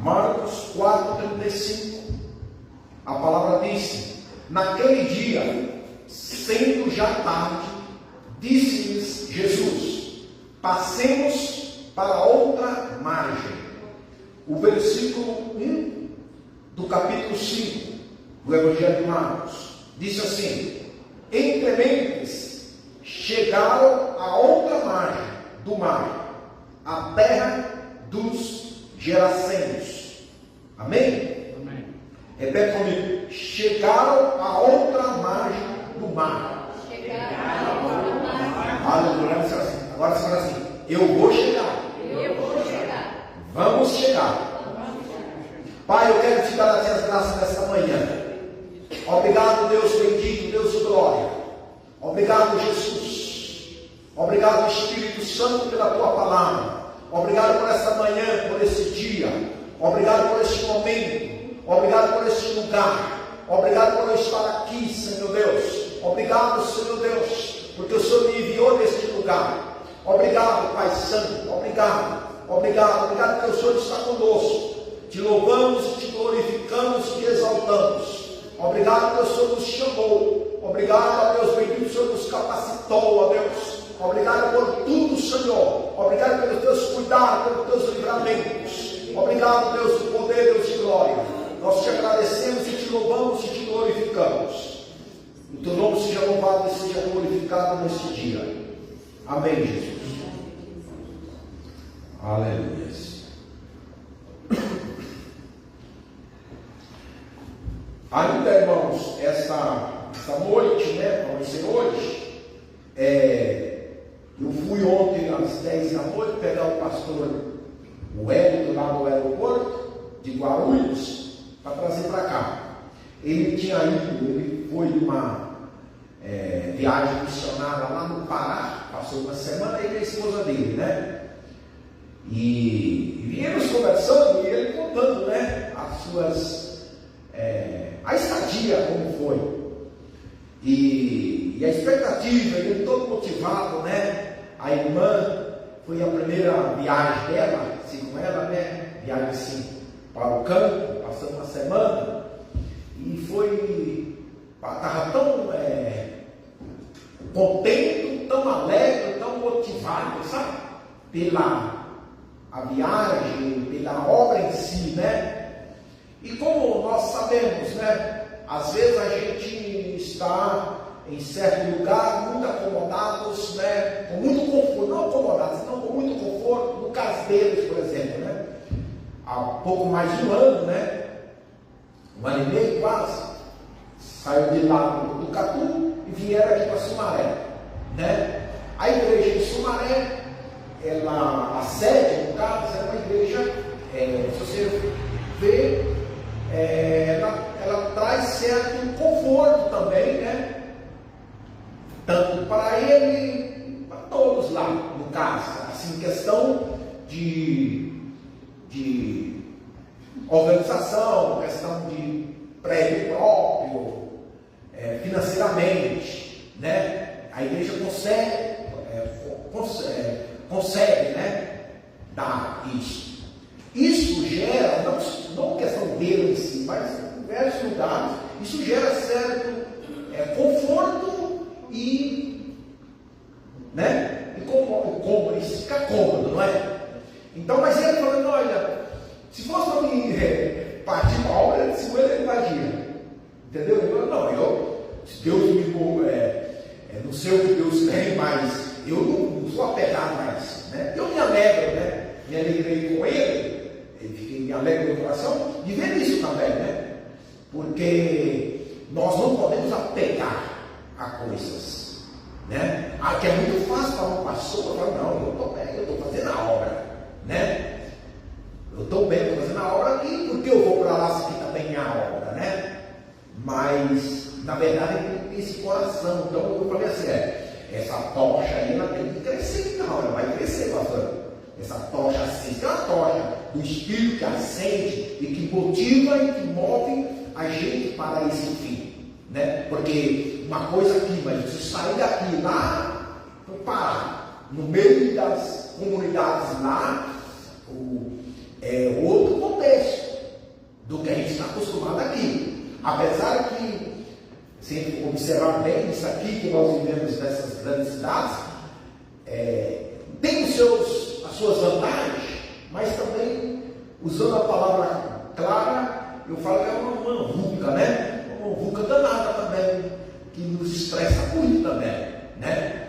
Marcos 4,35. A palavra disse: naquele dia, sendo já tarde, disse-lhes Jesus: passemos para outra margem. O versículo 1 do capítulo 5 do Evangelho de Marcos diz assim: entrementes chegaram a outra margem do mar, a terra dos Gerasenos. Amém? Amém. Repete comigo: chegaram a outra margem do mar. Chegaram a outra margem. Aleluia. Agora você fala assim: eu vou chegar. Eu vou chegar. Vamos chegar. Pai, eu quero te dar as graças nesta manhã. Obrigado, Deus bendito, Deus de glória. Obrigado, Jesus. Obrigado, Espírito Santo, pela tua palavra. Obrigado por esta manhã, por esse dia. Obrigado por este momento. Obrigado por este lugar. Obrigado por eu estar aqui, Senhor Deus. Obrigado, Senhor Deus, porque o Senhor me enviou neste lugar. Obrigado, Pai Santo. Obrigado. Obrigado porque o Senhor está conosco. Te louvamos, te glorificamos, te exaltamos. Obrigado porque o Senhor nos chamou. Obrigado, Deus bendito, o Senhor nos capacitou, ó Deus. Obrigado por tudo, Senhor. Obrigado pelos teus cuidados, pelos teus livramentos. Obrigado, Deus do poder, Deus de glória. Nós te agradecemos e te louvamos e te glorificamos. O teu nome seja louvado e seja glorificado neste dia. Amém, Jesus. Aleluia. Ainda, irmãos, esta noite, né? Vai ser hoje. Eu fui ontem às 10 da noite pegar o pastor Wellington lá no aeroporto de Guarulhos para trazer para cá. Ele tinha ido, ele foi numa viagem missionária lá no Pará, passou uma semana, ele e a esposa dele, né? E viemos conversando e ele contando, né? As suas. A estadia, como foi. E a expectativa, ele todo motivado, né? A irmã foi a primeira viagem dela, assim com ela, né? Viagem assim para o campo, passando uma semana. E foi. Estava tão contente, tão alegre, tão motivado, sabe? Pela a viagem, pela obra em si, né? E como nós sabemos, né? Às vezes a gente está em certo lugar muito acomodados, né? Com muito conforto, não acomodados, não com muito conforto, no caso deles, por exemplo, né? Há pouco mais de um ano, né? Um ano e meio quase, saiu de lá do Catu e vieram aqui para Sumaré, né? A igreja de Sumaré, ela, a sede, no caso, é uma igreja, se você vê, ela traz certo conforto também, né? Tanto para ele, para todos lá, no caso, assim, questão de organização, questão de prédio próprio, financeiramente, né? A igreja consegue, né? Dar isso. Isso gera, não questão dele em si, mas em diversos lugares, isso gera certo conforto e, né? E como isso fica cômodo, não é? Então, mas ele falando, olha, se fosse para mim partir para a obra, de 50 ele partia. Entendeu? Ele falou, não, se Deus me não sei o que Deus tem, mas eu não sou apegado a isso, né? Eu me alegro, né? Me alegrei com ele, me alegro no coração de ver isso também, né? Porque nós não podemos apegar a coisas, né? Que é muito fácil para uma pessoa falar, não, eu estou bem, eu estou fazendo a obra, né? Eu estou bem, estou fazendo a obra aqui, porque eu vou para lá se fica bem a obra, né? Mas, na verdade, tem esse coração. Então, eu falei assim, essa tocha aí, ela tem que crescer, então, ela vai crescer, pastor. Essa tocha acende, é uma tocha do Espírito que acende e que motiva e que move a gente para esse fim, né? Porque uma coisa aqui, mas se sair daqui lá para o Pará, no meio das comunidades lá, outro contexto, observar bem isso aqui que nós vivemos nessas grandes cidades, tem as suas vantagens, mas também, usando a palavra clara, eu falo que é uma VUCA, né? Uma VUCA danada também, que nos estressa muito também, né?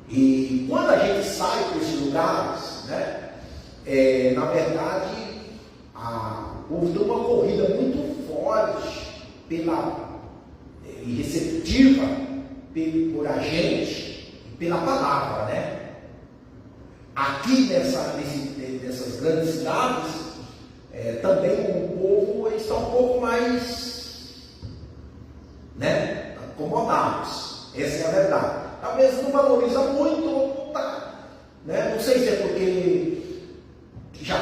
E quando a gente sai para esses lugares, né? Na verdade, houve uma corrida muito forte e receptiva por a gente e pela palavra, né? Aqui nessas grandes cidades, também o povo está um pouco mais, né, acomodados. Essa é a verdade. Talvez não valoriza muito, né? Não sei se é porque já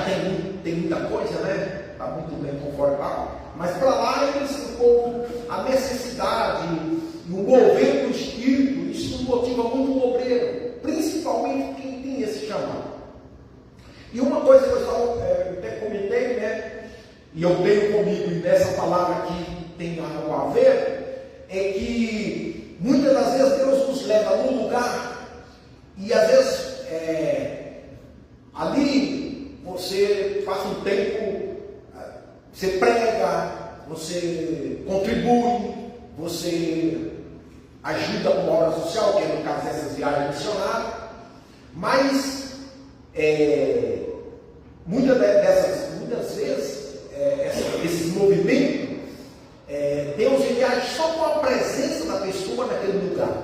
tem muita coisa, né? Está muito bem confortável. Mas para lá o povo, a necessidade, o mover do espírito, isso motiva muito o obreiro, principalmente quem tem esse chamado. E uma coisa que eu até comentei, né? E eu tenho comigo, e nessa palavra aqui tem algo a ver, é que muitas das vezes Deus nos leva num lugar e às vezes ali você passa um tempo, você prega, você contribui, você ajuda com uma obra social, que é no caso dessas viagens missionárias, mas muitas vezes esses movimentos, Deus ele age só com a presença da pessoa naquele lugar,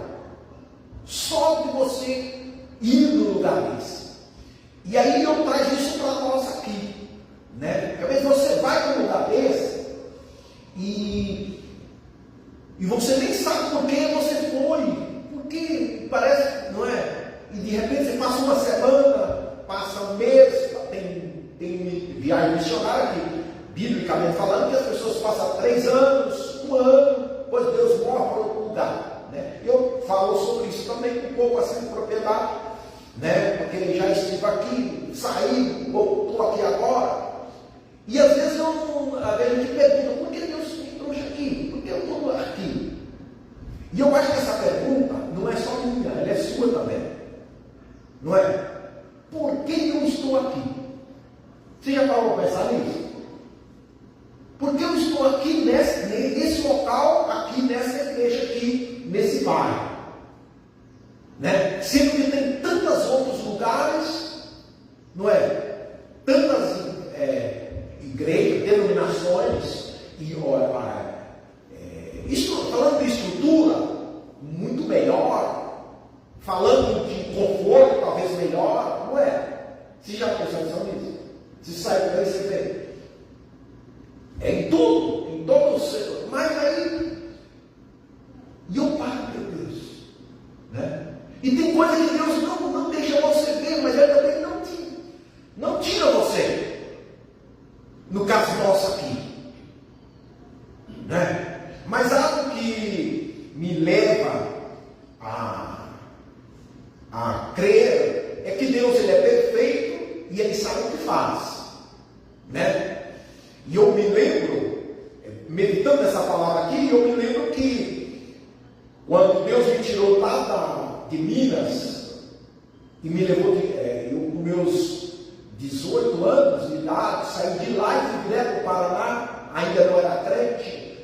só de você ir no lugar desse. E aí eu trago isso para nós aqui, né? Talvez você vai para um lugar desse e você nem sabe por que você foi, porque parece, não é? E de repente você passa uma semana, passa um mês, tem viagem missionária aqui, biblicamente falando, que as pessoas passam 3 anos, 1 ano, depois Deus morre para outro lugar, né? Eu falo sobre isso também com um pouco assim de propriedade, né? Porque já estive aqui, saí, estou aqui agora, e às vezes a gente pergunta, por que Deus me trouxe aqui? Por que eu estou aqui? E eu acho que essa pergunta não é só minha, ela é sua também, não é? Por que eu estou aqui? Você já parou para pensar nisso? Porque eu estou aqui nesse local, aqui nessa igreja, aqui nesse bairro, né? Sendo que tem tantos outros lugares, não é? Tantas igrejas, denominações, e falando de estrutura, muito melhor, falando de conforto, talvez melhor, não é? Você já pensou nisso? Você sai por aí, você vê. Em todo o setor. Mas aí, e eu paro, meu Deus, né? E tem coisa que Deus não deixa você ver, mas Ele também não tira você. No caso nosso aqui, né? Mas algo que me leva a crer é que Deus ele é perfeito e Ele sabe o que faz, né? E eu me lembro, meditando nessa palavra aqui, eu me lembro que quando Deus me tirou lá de Minas e me levou com meus 18 anos de idade, saí de lá e fui direto para o Paraná, ainda não era crente,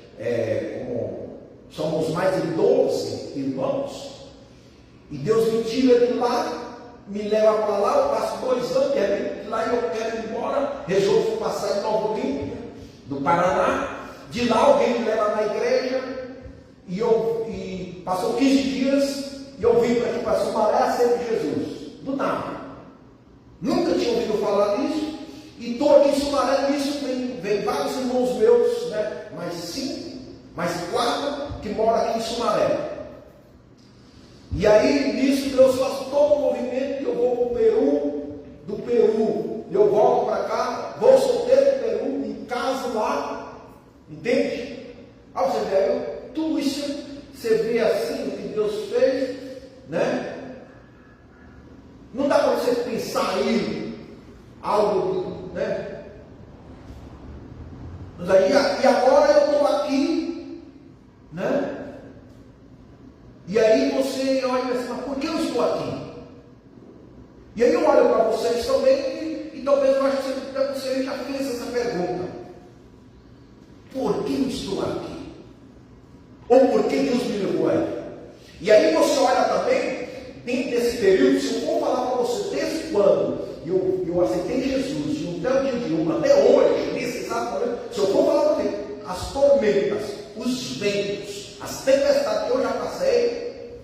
como somos mais de 12 irmãos, e Deus me tira de lá, me leva para lá, eu passo 2 anos, de lá eu quero ir embora, resolvo passar em Nova Olímpia, do Paraná, de lá alguém me leva na igreja, e passou 15 dias, e eu vim para aqui para Sumaré a ser de Jesus, do nada. Nunca tinha ouvido falar nisso, e estou aqui em Sumaré, nisso vem vários irmãos meus, né? mais 4 que moram aqui em Sumaré. E aí, nisso, Deus faz todo o movimento, e eu vou para o Peru, do Peru, eu volto para cá, vou solteiro do Peru, em casa lá, entende? Aí você vê, tudo isso, você vê assim, o que Deus fez, né? Não dá para você pensar aí algo, né? Mas aí, e agora eu estou aqui, né? olha e pensa assim, mas por que eu estou aqui? E aí eu olho para vocês também e talvez eu acho que você já fez essa pergunta. Por que eu estou aqui? Ou por que Deus me levou aí? E aí você olha também, dentro desse período, se eu for falar para você desde quando eu aceitei Jesus, de um até o dia de hoje, até hoje, nesse exato momento, se eu for falar para você, as tormentas, os ventos, as tempestades que eu já passei,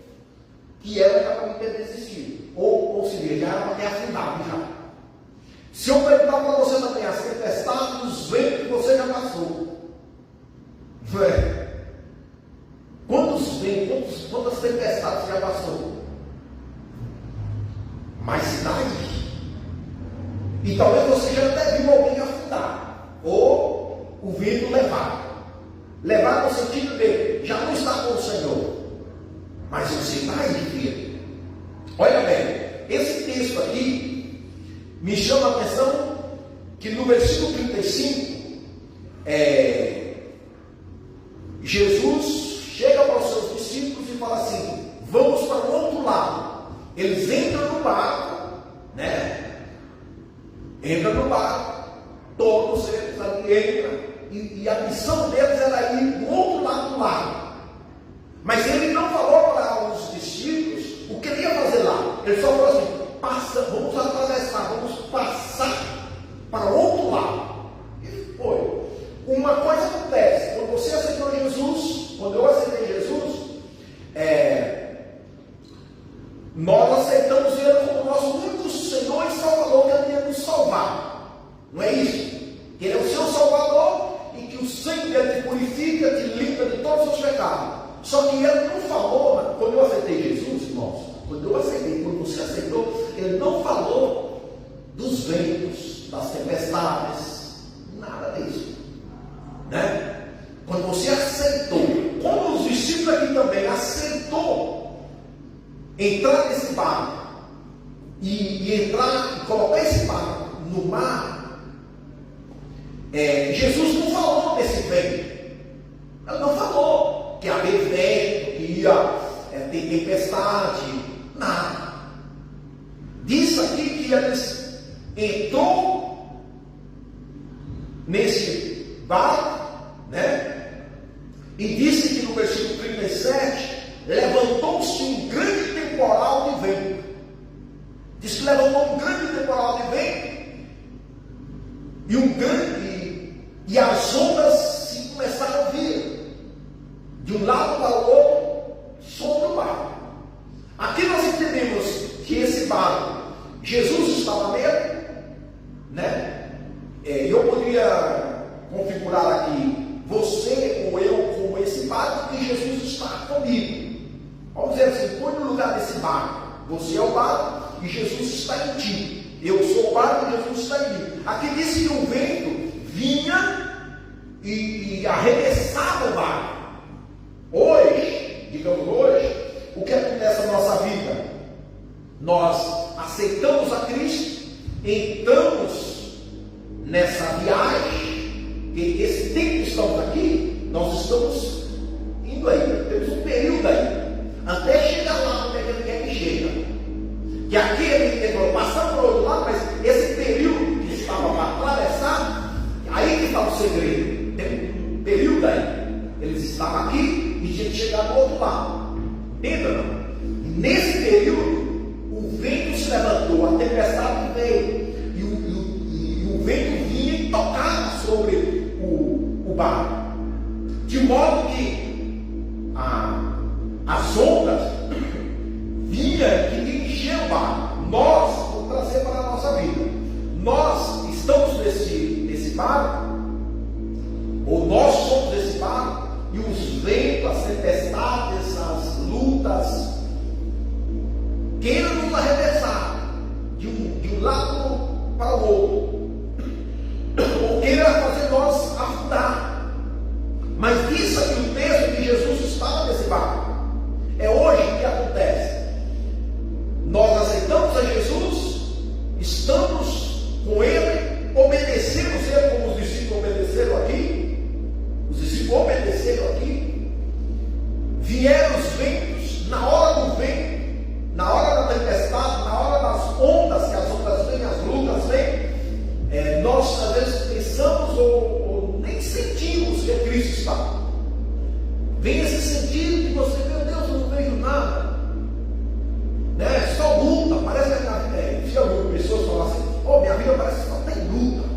que era para me ter desistido. Ou seja, já era para ter afundado já. Se eu perguntar para você também as tempestades, os ventos que você já passou, não é? Quantos ventos, quantas tempestades você já passou? Mais cidades. E talvez você já até viu alguém afundar, ou o vento levar no sentido de já não está com o Senhor, mas você está aí, filho. Olha bem, esse texto aqui me chama a atenção que no versículo 35, Jesus chega para os seus discípulos e fala assim: vamos para o outro lado. Eles entram no barco, né? Entram no barco, todos eles ali entram, e a missão deles era ir do outro lado do lago. Mas ele não falou para os discípulos o que ele ia fazer lá. Ele só falou assim: vamos atravessar, vamos passar para o outro lado. E foi. Uma coisa acontece, quando você aceitou Jesus, quando eu aceitei Jesus, nós aceitamos Ele como nosso único Senhor e Salvador, que Ele ia nos salvar. Não é isso? Que Ele é o seu Salvador e que o sangue dele te purifica, te limpa de todos os seus pecados. Só que Ele não falou, quando eu aceitei Jesus, irmãos, quando você aceitou, Ele não falou dos ventos, das tempestades, nada disso. Né? Quando você aceitou, como os discípulos aqui também aceitou entrar nesse barco e colocar esse barco no mar, Jesus não falou desse vento. Ele não falou que ia haver vento, que ia ter tempestade, nada. Disse aqui que eles entrou nesse barco, né? E disse que no versículo 37, levantou-se um grande temporal de vento. Diz que levantou um grande temporal de vento e as ondas se começaram a vir de um lado para o outro sobre o barco. Aqui nós entendemos que esse barco, Jesus estava nele, né? Eu poderia configurar aqui você ou eu como esse barco, que Jesus está comigo. Vamos dizer assim, põe no lugar desse barco. Você é o barco e Jesus está em ti. Eu sou o barco e Jesus está em mim. Aqui diz que o vento vinha e arremessava o barco. Hoje, digamos hoje, o que acontece na nossa vida? Nós aceitamos a Cristo, entramos nessa viagem, que esse tempo que estamos aqui, nós estamos indo aí, temos um período aí, até chegar lá onde Ele quer que chega. Que aqui ele entrou, passando para o outro lado, mas esse período que estava para atravessar, aí que está o segredo. Tem um período aí, eles estavam aqui e tinha que chegar do outro lado. Entenda não? E nesse período, o vento se levantou, a tempestade veio, e o vento vinha e tocava sobre o barco, de modo que as ondas vinham e enchiam o barco. Nós, vamos trazer para a nossa vida, nós estamos nesse barco, ou nós somos esse barco, e os ventos, as tempestades, as lutas queiram nos arremessar de um lado para o outro, ou queira fazer nós afundar. Mas diz aqui o texto que Jesus estava nesse barco. É hoje que acontece. Nós aceitamos a Jesus, estamos com Ele, obedecemos Ele como os discípulos obedeceram aqui. Os discípulos obedeceram aqui. Vieram os ventos, na hora do vento, pensamos ou nem sentimos que Cristo está. Vem esse sentido que você, meu Deus, eu não vejo nada, né? Só luta, parece que algumas pessoas falam assim, minha vida parece que só tem luta,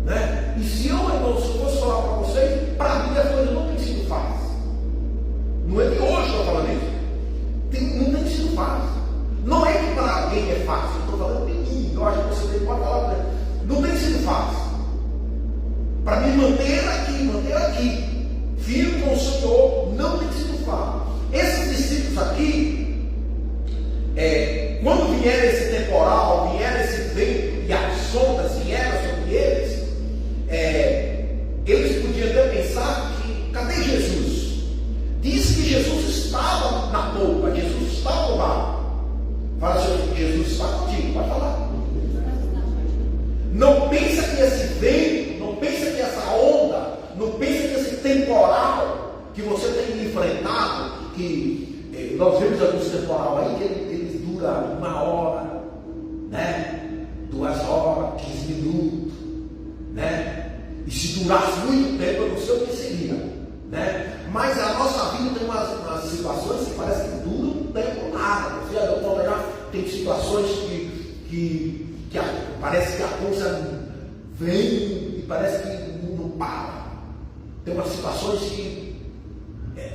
né? E se eu fosse falar para vocês, para mim a coisa não tem sido fácil. Não é de hoje que eu estou falando isso. Não tem sido fácil. Não é que para alguém é fácil, eu estou falando de mim, eu acho que você pode falar para ele. Não tem sido fácil. Para me manter aqui, firme com o Senhor, não tem sido fácil. Esses discípulos aqui, quando vier esse temporal, vier esse vento e as ondas vieram sobre eles, eles podiam até pensar que, cadê Jesus? Diz que Jesus estava na polpa, Jesus estava no barco. Fala assim, Jesus está contigo, pode falar. Não pensa que esse vento, não pensa que essa onda, não pensa que esse temporal que você tem enfrentado, que nós vemos alguns temporal aí que eles duram 1 hora, né? 2 horas, 15 minutos, né? E se durasse muito tempo, eu não sei o que seria, né? Mas a nossa vida tem umas situações que parece que duram um tempo nada. Você já deu conta, já tem situações que parece que a coisa vem e parece que não para. Tem umas situações que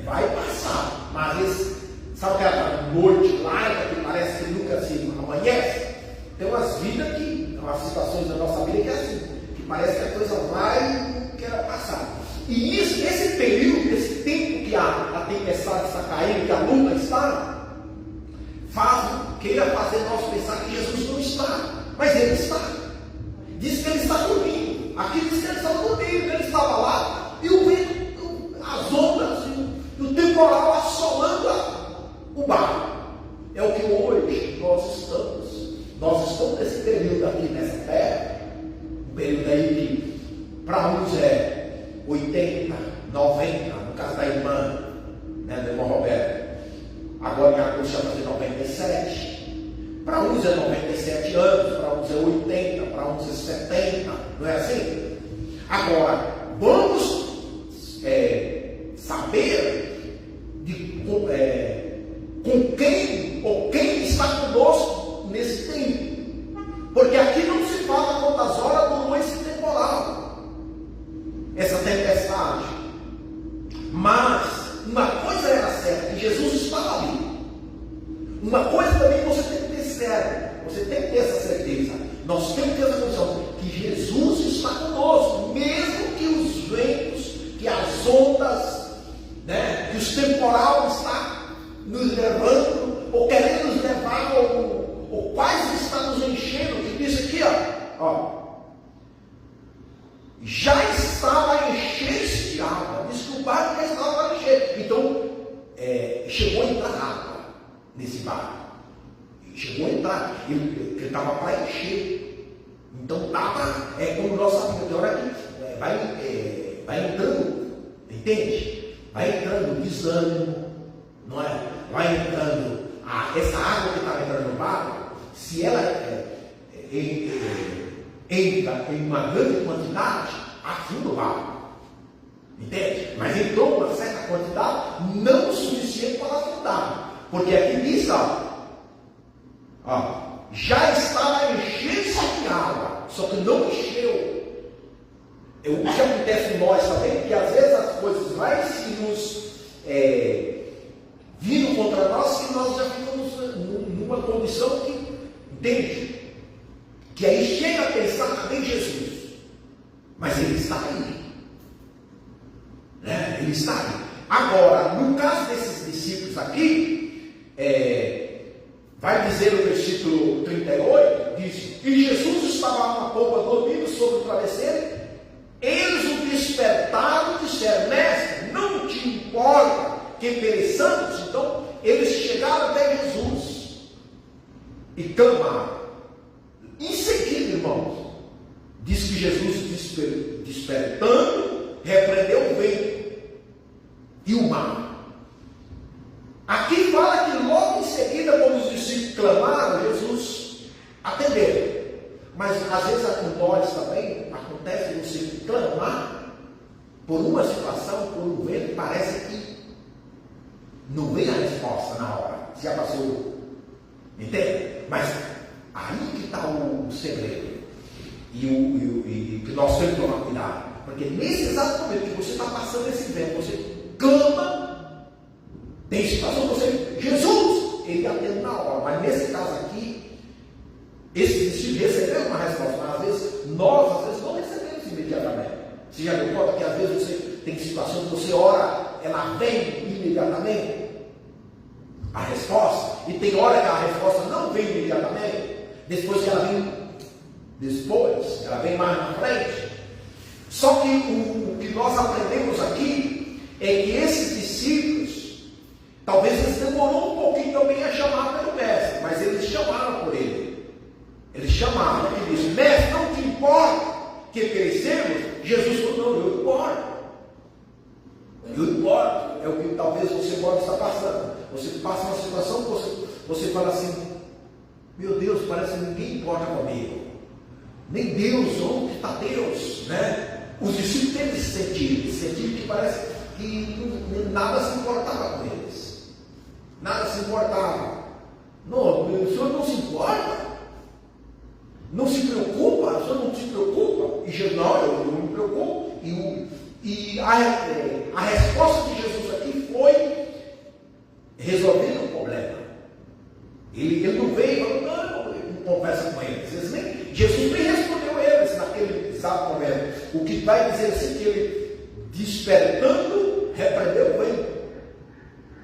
vai passar, mas às vezes, sabe aquela noite larga que parece que nunca se amanhece? Tem umas vidas que, umas situações da nossa vida que é assim, que parece que a coisa vai e não quer passar. E esse período, esse tempo que a tempestade está caindo, que a luta está, queira fazer nós pensar que Jesus não está, mas ele está. Diz que ele está dormindo. Aqui diz que ele estava dormindo, ele estava lá, e o vento, as ondas, e o temporal assolando o barco. É o que hoje nós estamos. Nós estamos nesse período aqui nessa terra, um período aí que para uns é 80, 90, no caso da irmã, né, do irmão Roberto. Agora em agosto vai fazer 97. Para uns é 97 anos, para uns é 80, para uns é 70, não é assim? Agora, vamos saber com quem ou quem está conosco nesse tempo. Porque aqui não se fala quantas horas durou esse temporal, essa tempestade. Mas uma coisa era certa, que Jesus estava ali. Uma coisa também você tem que ter certo, você tem que ter essa certeza. Nós temos que ter essa condição, que Jesus está conosco, mesmo que os ventos, que as ondas, né, que os temporais estão nos levando, ou querendo nos levar, ou quase está nos enchendo, que diz aqui, ó, já estava a encher-se de água, diz que o barco já estava a encher, então chegou a entrar água nesse barco, chegou a entrar, ele estava para encher, então estava, como nós sabemos, de hora que vai entrando, entende? Vai entrando desânimo, não é? Vai entrando, essa água que estava entrando no barco, se ela entra em uma grande quantidade, afunda o barco, entende? Mas entrou uma certa quantidade, não o suficiente para afundar, porque aqui diz, já estava enchendo-se de água, só que não encheu. O que acontece em nós também, que às vezes as coisas vai se nos vindo contra nós, que nós já ficamos numa condição que, entende? Que aí chega a pensar em Jesus, mas ele está aí, né? Ele está aí. Agora, no caso desses discípulos aqui, vai dizer o versículo 38, diz, e Jesus estava na polpa dormindo sobre o travesseiro, eles o despertaram e disseram, mestre, não te importa que pereçamos? Então, eles chegaram até Jesus e clamaram. Em seguida, irmãos, diz que Jesus, despertando, repreendeu o vento e o mar. Aqui fala que logo em seguida, quando os discípulos clamaram, Jesus atendeu. Mas às vezes com nós também acontece clamar por uma situação, por um vento, parece que não vem a resposta na hora. Já passou. Entende? Mas aí que está o segredo. E que nós temos que tomar cuidado. Porque nesse exato momento que você está passando esse vento, você clama, tem situação, você, Jesus, ele atende na hora. Mas nesse caso aqui, esse discípulo recebeu uma resposta, mas às vezes não recebemos imediatamente. Você já deu conta que às vezes você tem situação que você ora, ela vem imediatamente, a resposta, e tem hora que a resposta não vem imediatamente, depois que ela vem mais na frente. Só que o que nós aprendemos aqui é que esses discípulos, talvez eles demorou um pouquinho também a chamar pelo mestre, mas eles chamaram por ele. Eles chamaram e disse: mestre, não te importa que perecemos? Jesus falou: não, eu importo. Eu importo. É o que talvez você pode estar passando. Você passa uma situação que você fala assim: meu Deus, parece que ninguém importa comigo. Nem Deus, onde está Deus? Né? Os discípulos têm esse sentido que parece que nada se importava com eles. Nada se importava. Não, o senhor não se importa? Não se preocupa? O senhor não se preocupa? E Jesus: não, eu não me preocupo. E a resposta de Jesus aqui foi resolver o problema. Ele não veio e falou: não conversa com eles. Jesus nem respondeu a eles naquele exato momento. O que vai dizer assim, que ele, despertando, repreendeu o vento.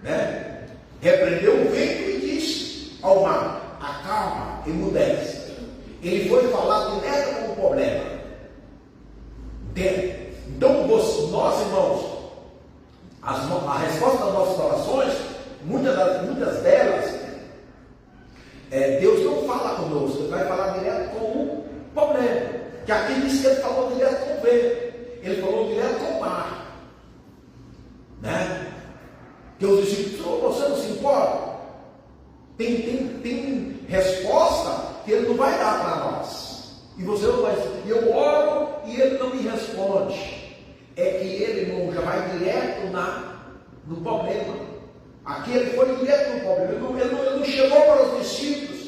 Né? Repreendeu o vento e disse ao mar: acalma, emudece. Ele foi falar direto com o problema. Entende? Então, nós, irmãos, a resposta das nossas orações, muitas delas, Deus não fala conosco, Ele vai falar direto com o problema. Que aqui diz que Ele falou direto com o vento, Ele falou direto com o mar. Né? Que os discípulos: você não se importa? Tem resposta que Ele não vai dar para nós. E você não vai. Eu oro e Ele não me responde. É que Ele, irmão, já vai direto no problema. Aqui Ele foi direto no problema. Ele não chegou para os discípulos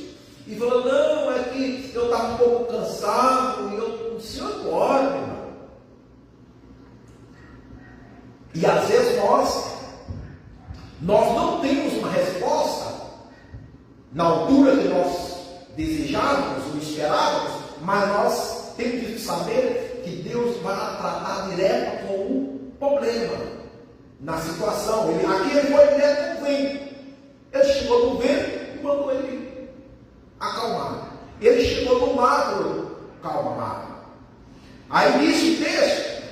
e falou: não, é que eu estava um pouco cansado. E o Senhor pode, irmão. E às vezes nós não temos uma resposta na altura que nós desejávamos ou esperávamos, mas nós temos que saber que Deus vai tratar direto com o problema, na situação. Aqui ele foi direto com o vento. Ele chegou no vento e mandou ele acalmar. Ele chegou no mar e falou: calma, mar. Aí diz o texto: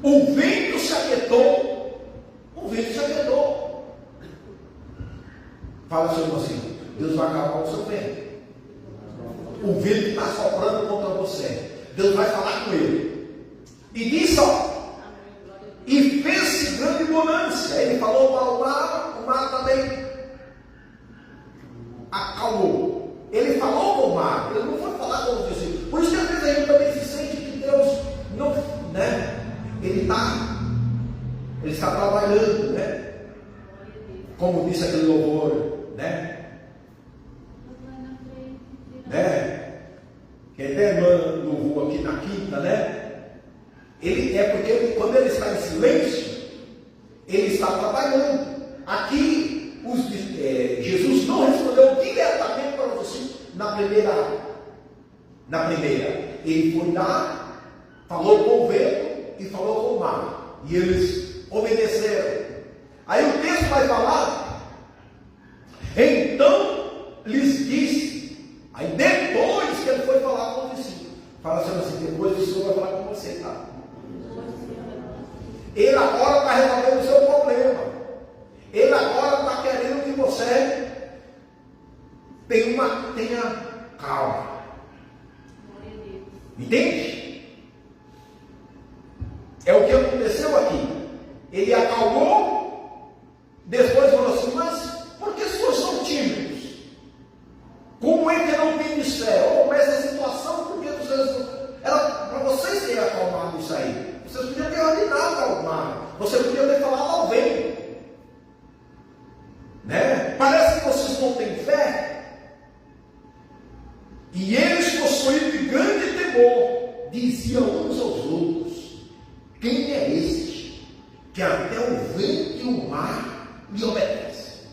o vento se aquietou. O vento se aquietou. Fala, Senhor, assim: Deus vai acalmar o seu vento. O vento está soprando contra você. Deus vai falar com ele. E disse: ó, e fez-se grande bonança. Ele falou para o mar também acalmou. Ele falou com o mar, ele não foi falar com os discípulos. Por isso que às vezes a gente também se sente que Deus não, né? Ele está trabalhando, né? Como disse aquele louvor, né? Que até louvou aqui na quinta, né? Porque quando ele está em silêncio, ele está trabalhando. Aqui, Jesus não respondeu diretamente para os discípulos na primeira. Ele foi lá, falou com o vento e falou com o mar. E eles obedeceram. Aí o texto vai falar: então lhes disse. Aí depois que ele foi falar com os discípulos, fala assim: depois o Senhor vai falar com você, tá? Ele agora está resolvendo o seu problema. Ele agora está querendo que você tenha calma. Entende? É o que aconteceu aqui. Ele acalmou, depois falou assim: mas por que vocês são tímidos? Como é que não tem fé? Mas essa situação, porque vocês, era para vocês Você podia ter falado ao vento. Né? Parece que vocês não têm fé. E eles, possuídos de grande temor, diziam uns aos outros: quem é este que até o vento e o mar lhe obedecem?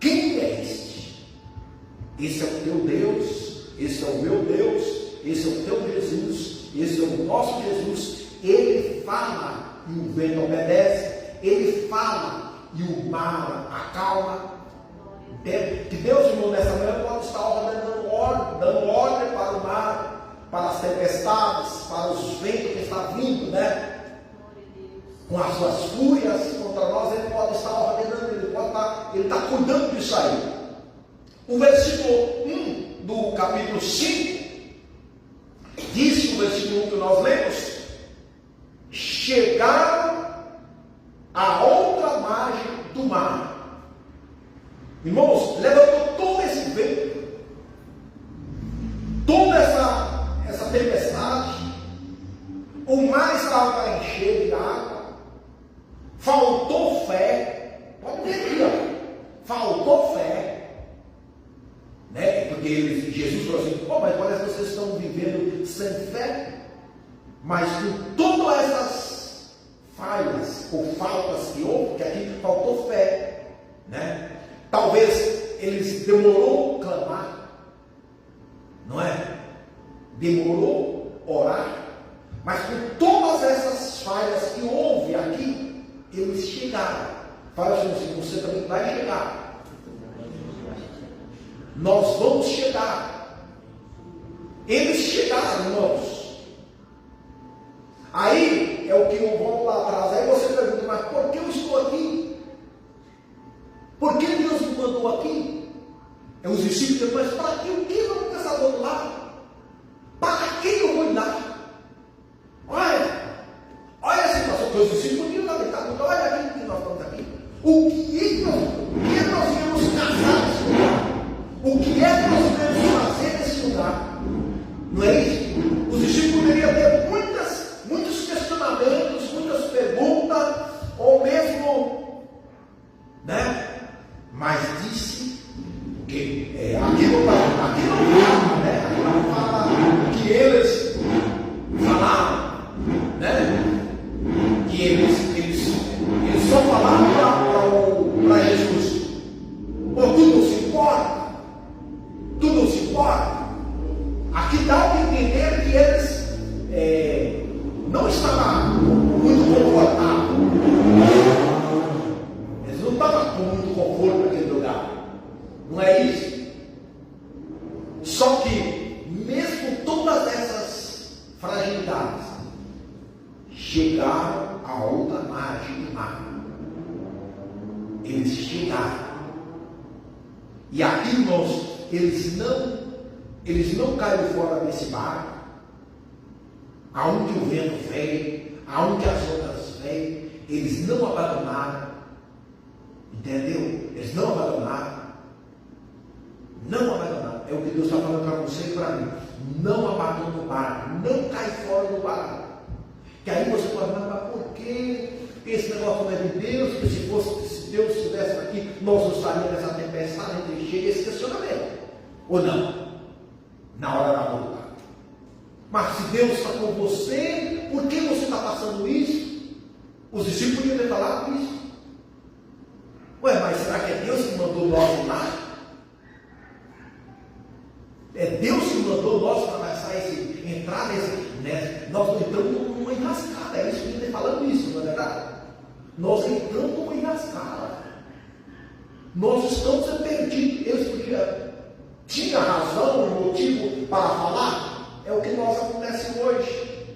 Quem é este? Esse é o teu Deus, esse é o meu Deus, esse é o teu Jesus, esse é o nosso Jesus. Ele fala e o vento obedece, ele fala e o mar acalma. Que Deus, irmão, nessa manhã pode estar dando ordem para o mar, para as tempestades, para os ventos que está vindo, né? Com as suas fúrias contra nós, ele pode estar ordenando, ele está cuidando disso aí. O versículo 1 do capítulo 5 diz, o versículo 1 que nós lemos: chegaram à outra margem do mar. Irmãos, levantou todo esse vento, toda essa tempestade, o mar estava para encher de água, faltou fé. Pode ver aqui, ó, faltou fé, né? Porque Jesus falou assim: mas parece que vocês estão vivendo sem fé. Mas com todas essas falhas ou faltas que houve, que aqui faltou fé, né? Talvez eles demorou clamar, não é? Demorou orar, mas com todas essas falhas que houve aqui, eles chegaram. Fala assim: você também vai chegar. Nós vamos chegar. Eles chegaram, irmãos. Aí é o que eu volto lá atrás. Aí você pergunta: mas por que eu estou aqui? Por que Deus me mandou aqui? É os discípulos, mas para que o que eu vou pensar do outro lado? Para quem eu vou ir lá? Olha a situação que os discípulos iam lá deitar. Olha aqui que nós estamos aqui. O que nós viemos casar nesse lugar? O que é que nós viemos fazer nesse lugar? Não é isso? Os discípulos poderiam ter muitos questionamentos, muitas perguntas, ou mesmo, né? Mas disse que aqui não fala, né? Aqui não fala o que eles falaram, né? Que eles só falaram para Jesus: tudo não se importa, tudo não se importa. Aqui dá para entender que eles não estavam muito confortáveis. Eles não estavam com muito conforto naquele lugar. Não é isso? Só que, mesmo com todas essas fragilidades, chegaram a outra margem do mar. Eles chegaram. E aqui, irmãos, eles não caíram fora desse barco, aonde o vento veio, aonde as ondas veio, eles não abandonaram. Entendeu? Eles não abandonaram. Não abandonaram. É o que Deus está falando para você e para mim. Não abandone o barco. Não cai fora do barco. Que aí você pode falar: mas por que esse negócio não é de Deus? Porque se Deus estivesse aqui, nós não estaríamos nessa tempestade. Então chega esse questionamento. Ou não? Na hora da luta. Mas se Deus está com você, por que você está passando isso? Os discípulos podiam ter falado isso. Mas será que é Deus que mandou nós ir lá? É Deus que mandou nós atravessar entrar nesse. Nós entramos numa enrascada. É isso que ele está falando isso, não é verdade? Nós entramos numa enrascada. Nós estamos perdidos. Eles podiam. Tinha razão e motivo para falar. É o que nós acontece hoje,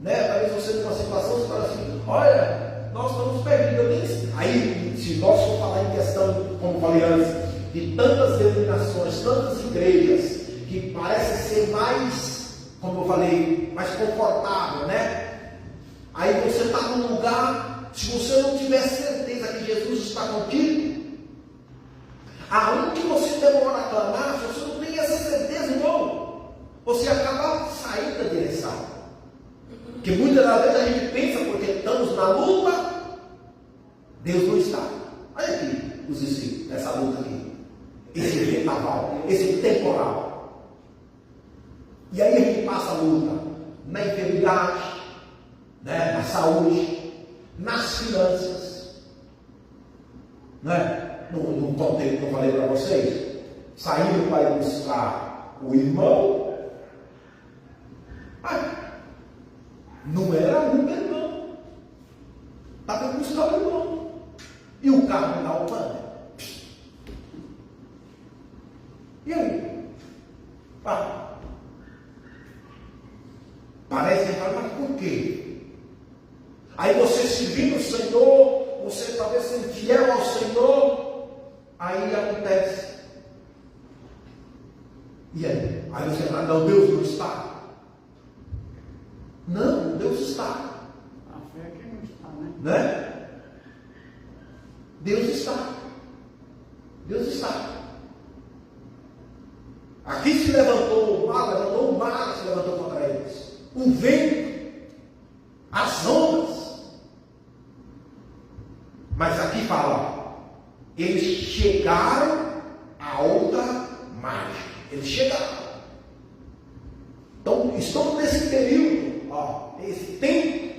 né? Talvez você numa situação, você fala assim: olha, nós estamos perdidos. Aí, se nós for falar em questão, como falei antes, de tantas denominações, tantas igrejas, que parece ser mais, como eu falei, mais confortável, né? Aí você está num lugar, se você não tiver certeza que Jesus está contigo, aonde você demora a clamar, se você não tem essa certeza, irmão, você acaba saindo da direção. Que muitas das vezes a gente pensa, porque estamos na luta, Deus não está. Olha aqui os discípulos, nessa luta aqui. Esse vendaval, esse temporal. E aí a gente passa a luta na enfermidade, né? Na saúde, nas finanças. Né? No contexto que eu falei para vocês, saindo para ir buscar o irmão, não era um irmão, estava buscando o irmão, e o carro na Albânia. E aí? Parece que mas por quê? Aí você servindo o Senhor, você talvez sendo fiel ao Senhor, aí acontece. E aí? Aí você fala, não, Deus não está. Não, Deus está. A fé é que não está, né? Né? Deus está. Deus está. Aqui se levantou o mar se levantou contra eles. O vento, as ondas. Mas aqui fala, eles chegaram a outra margem. Eles chegaram. Então, estamos nesse período, esse tempo,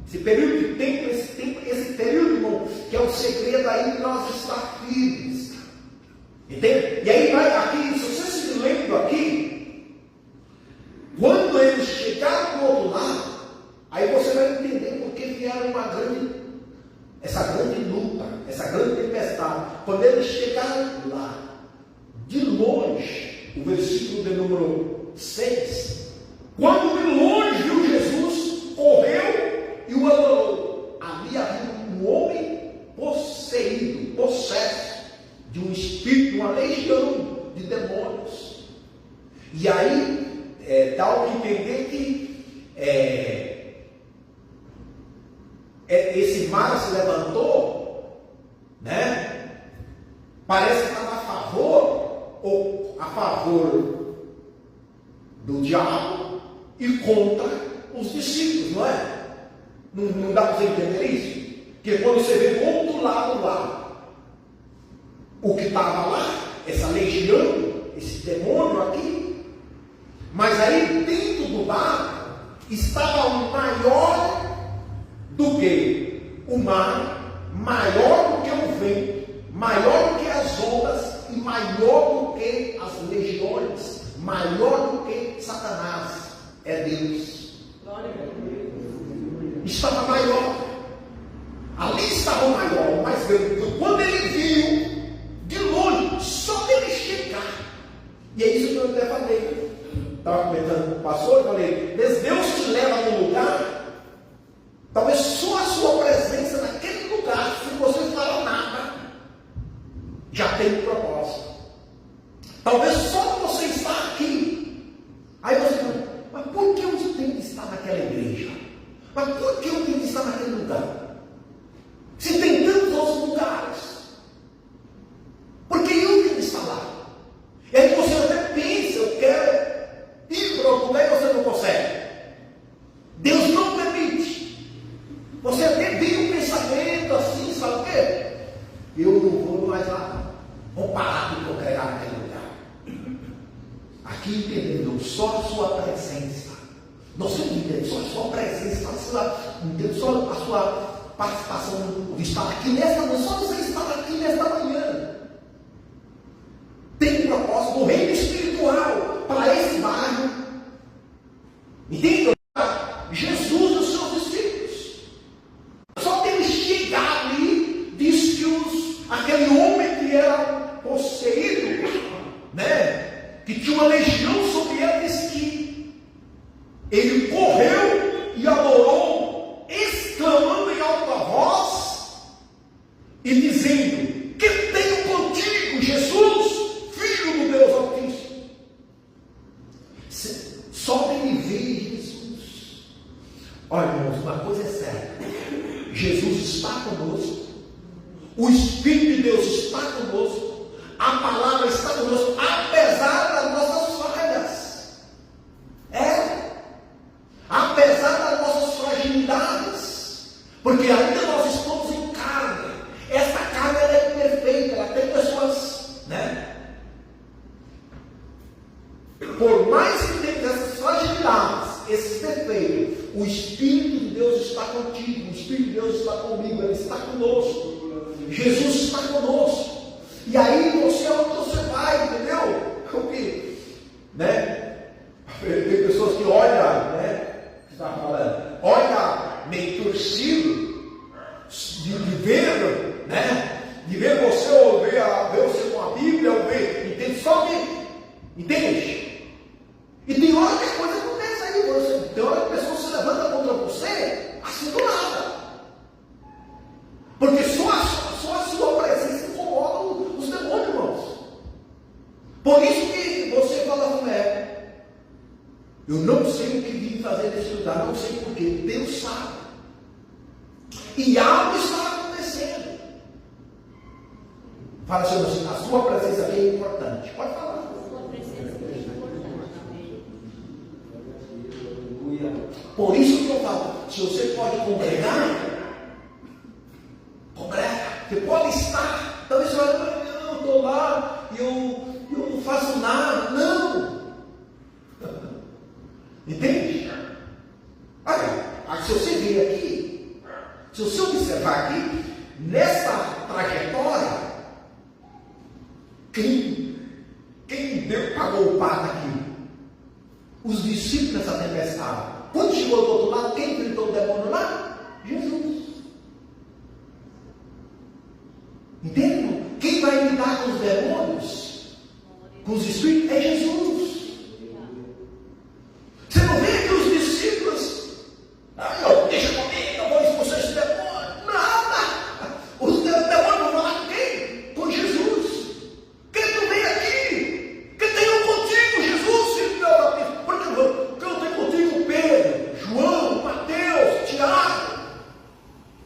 esse período de tempo, esse período, irmão, que é o segredo aí de nós estar firmes. Entende? E aí vai aqui, se você se lembra aqui, quando eles chegaram do outro lado, aí você vai entender porque vieram essa grande luta, essa grande tempestade. Quando eles chegaram lá, de longe, o versículo de número 6, quando de longe viu Jesus, correu e o adorou. Ali havia um homem possesso de um espírito, uma legião de demônios. E aí dá o que entender que esse mar se levantou, né? Parece que estava a favor do diabo e contra os discípulos, não é? Não dá para você entender isso? Porque quando você vê do outro lado lá, o que estava lá, essa legião, esse demônio aqui, mas aí dentro do barco estava o maior do que o mar, maior do que o vento, maior do que as ondas e maior do que as legiões, maior do que Satanás. É Deus. Estava maior. Ali estava o maior, o mais grande. Quando ele viu, de longe, só dele chegar. E é isso que eu até falei. Estava comentando com o pastor, eu falei, Deus te leva num lugar, talvez só a sua presença naquele lugar, se você não falar nada, já tem um propósito. Talvez só você estar aqui. Aí você fala, mas por que eu tenho que estar naquela igreja? Mas por que eu tenho que estar naquele lugar? Se tem tantos outros lugares, por que eu tenho que estar lá? E aí você até pensa, eu quero ir para outro lugar e você não consegue. Deus não permite. Você até tem um pensamento assim, sabe o quê? Eu não vou mais lá. Vou parar de congregar naquele lugar. Aqui entendendo só a sua presença. Nós temos que entender só a sua presença, só a sua participação de estar aqui nesta manhã, só você estar aqui nesta manhã. Tem um propósito do reino espiritual para esse bairro. Entende? Jesus e os seus discípulos. Só que eles chegaram ali, diz que aquele homem que era possuído, né? Que tinha uma legião sobre ele, disse que ele correu e adorou, exclamando em alta voz e dizendo: que tenho contigo, Jesus, Filho do Deus Altíssimo. Só ele vê Jesus. Olha, irmãos, uma coisa é certa: Jesus está conosco, o Espírito de Deus está conosco, a palavra está conosco, apesar das nossas falhas. Apesar das nossas Porque ainda nós estamos em carne. Essa carne ela é imperfeita, ela tem pessoas, né? Por mais que tenha essas fragilidades, esses defeitos, o Espírito de Deus está contigo, o Espírito de Deus está comigo, Ele está conosco. Jesus está conosco. E aí você é onde você vai, entendeu? Porque, né? Tem pessoas que olham, né? Que está falando, olha meio torcido de ver, né? De ver você ou ver você com a Bíblia, ou ver, entende? Só que, entende? E tem hora que a coisa acontece aí, tem hora que a pessoa se levanta contra você, assim do nada. Porque só a sua presença incomoda os demônios, irmãos. Por isso que você fala com ela, eu não sei o que vim fazer nesse lugar, não sei porquê, Deus sabe. E algo está acontecendo. Fala assim, a sua presença aqui é importante. Pode falar. Por isso que eu falo, se você pode congregar, congrega. Você pode estar. Talvez você fale, eu estou lá e eu não faço nada. Não. Entende? Olha, se você vir aqui, se você observar aqui, nessa trajetória, quem pagou o pato aqui? Os discípulos nessa tempestade. Quando chegou do outro lado, quem enfrentou o demônio lá? Jesus. Entende? Quem vai lidar com os demônios, com os espíritos, é Jesus. Você não vê que os discípulos, deixa comigo, eu vou expulsar esse demônio. Nada. Os demônios vão falar com quem? Com Jesus. Quem tu vem aqui? Que tenho contigo, Jesus, filho de Deus. Porque eu tenho contigo Pedro, João, Mateus, Tiago.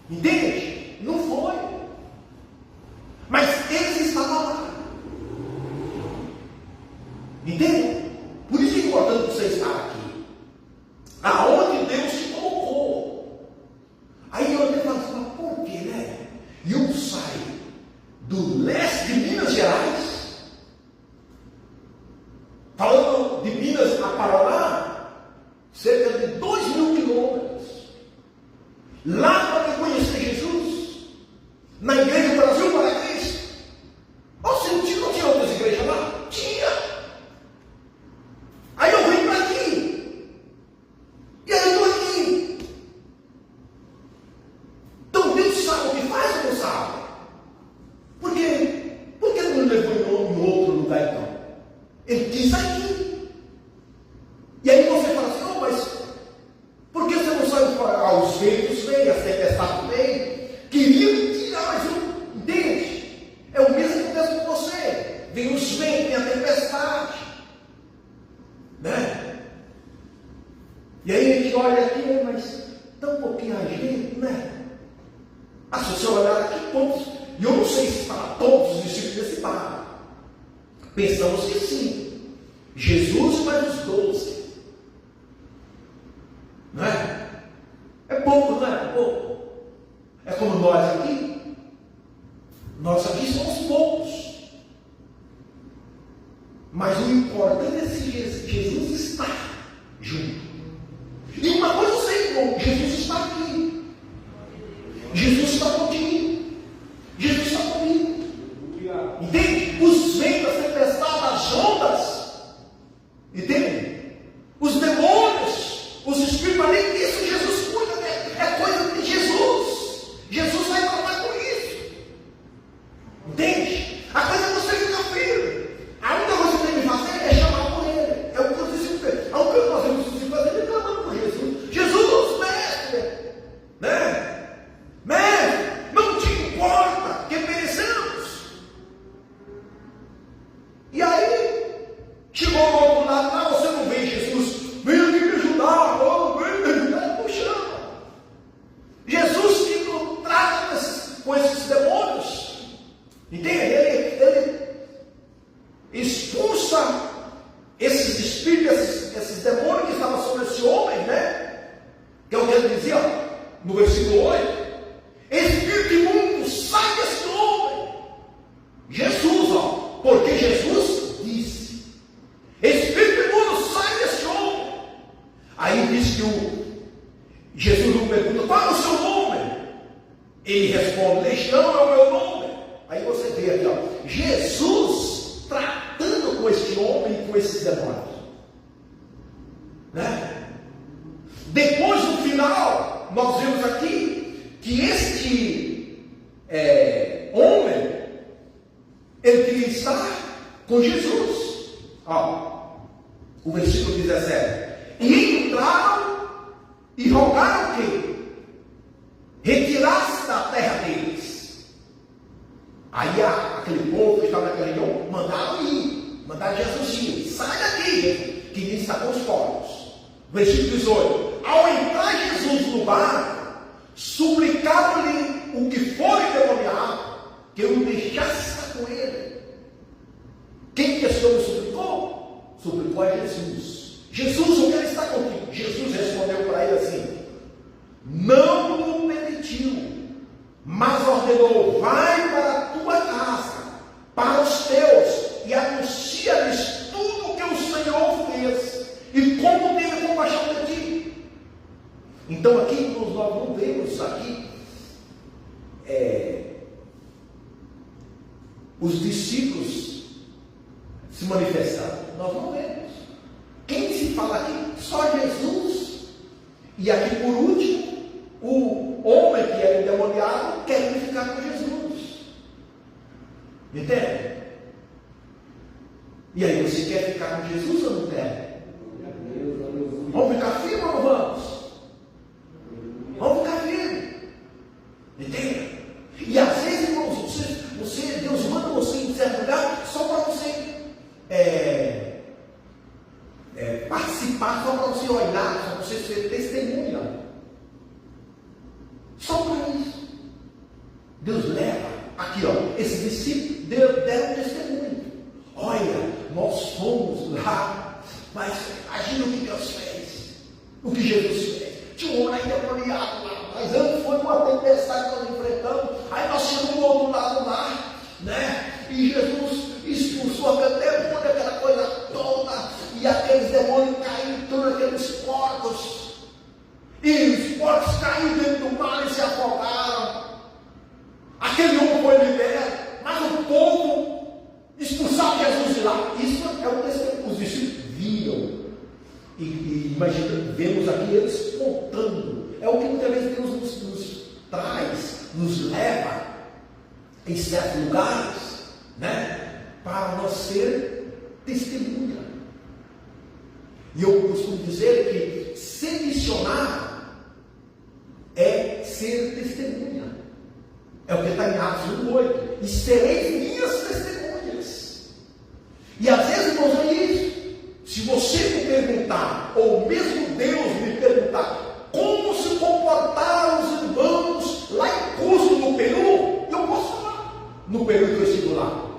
Entende? Não foi. Mas eles estavam lá. Entende? Por isso é importante você estar aqui. Aonde Deus te colocou. Aí eu até falo assim, por quê, né? E eu saio do leste de Minas Gerais, falando de Minas a Paraná, cerca de 2.000 quilômetros, lá para conhecer Jesus, na igreja Brasil para Cristo. Você não tinha outras igrejas lá? Tinha. Aí eu vim para aqui. E aí eu estou aqui. Então Deus sabe o que faz ou não sabe? Por quê? Por que Ele não levou em outro lugar então? Ele quis aqui. E aí você fala assim, mas por que você não saiu para os ventos veio, as tempestades veio? Queria tirar, mas não entende? É o mesmo que acontece com você. Vem os ventos, vem a tempestade. Né? E aí a gente olha aqui, mas tão pouquinho a gente, né? Se você olhar aqui, todos, e eu não sei se para todos os discípulos desse barco. Pensamos que sim. Jesus mais os 12. Não é? É pouco, não é? Pouco. É como nós aqui. Nós aqui somos poucos. Mas o importante é se Jesus está junto. E uma coisa eu sei, irmão, Jesus está aqui. Jesus está contigo. Jesus está comigo. Entende? Os ventos, as tempestades, as ondas. Entende? Os demônios, os espíritos malignos, isso Jesus cuida, né? É coisa de Jesus. Jesus vai tratar com isso. Entende? A coisa é você ficar firme. A única coisa que tem que fazer é chamar por Ele. É o que eu disse para você. A única coisa que nós temos que fazer é clamando por Jesus. Jesus, mestre! Né? Mestre, não te importa que perecemos. E aí, chegou ao outro lado, lá você não vê Jesus. Vem aqui me ajudar. Vem me ajudar. Não chama. Jesus que trata com esses demônios. Entende? Ele expulsa esses espíritos, esses demônios que estavam sobre esse homem, né? Que é o que ele dizia, no versículo 8. Jesus não pergunta: qual é o seu nome? Ele responde: Legião é o meu nome. Aí você vê aqui, ó, Jesus tratando com este homem e com esses demônios, né? Depois, no final, nós vemos aqui que este homem, ele queria estar com Jesus. Ó, o versículo 17: e entraram e rogaram que retirasse da terra deles. Aí aquele povo que estava naquela região mandaram ir, mandaram Jesus ir: sai daqui, que nem está com os povos. Versículo 18: ao entrar Jesus no barco, suplicaram-lhe o que foi endemoniado, que o deixasse estar com ele. Quem que esse homem suplicou? Suplicou a Jesus: Jesus, eu quero estar contigo. Jesus respondeu para ele assim: não o permitiu, mas ordenou: vai para a tua casa, para os teus, e anuncia-lhes tudo o que o Senhor fez e como teve compaixão de ti. Então aqui nós não vemos aqui os discípulos se manifestaram. Nós não vemos. Quem se fala aqui? Só Jesus. E aqui por último, o homem que era endemoniado quer ficar com Jesus. Entende? E aí, você quer ficar com Jesus ou não quer? Vamos ficar firmes ou não vamos? Vamos ficar firmes. Entende? E às vezes, irmãos, Deus manda você em certo lugar só para você participar, só para você olhar, só para você ser testemunha. Só para isso. Deus leva. Aqui, ó, esses discípulos deram testemunho. Olha, nós fomos lá, mas imagina o que Deus fez, o que Jesus fez. Tinha um homem endemoniado lá, mas antes foi uma tempestade que nós enfrentamos. Aí nós chegamos do outro lado do mar, né? E Jesus expulsou aquele demônio, aquela coisa toda, e aqueles demônios caíram todos aqueles porcos, e os porcos caíram dentro do mar e se afogaram. Aquele homem foi liberto, mas o povo expulsava Jesus de lá. Isso é o testemunho. Os discípulos viram e imagina, vemos aqui eles contando. É o que muitas vezes Deus nos traz, nos leva em certos lugares, né, para nós ser testemunha. E eu costumo dizer que ser missionário é ser testemunha. É o que está em Atos 1:8. E sereis minhas testemunhas. E às vezes, irmãos, é isso. Se você me perguntar, ou mesmo Deus me perguntar, como se comportaram os irmãos lá em Cusco, no Peru, eu posso falar. No Peru que eu estive lá.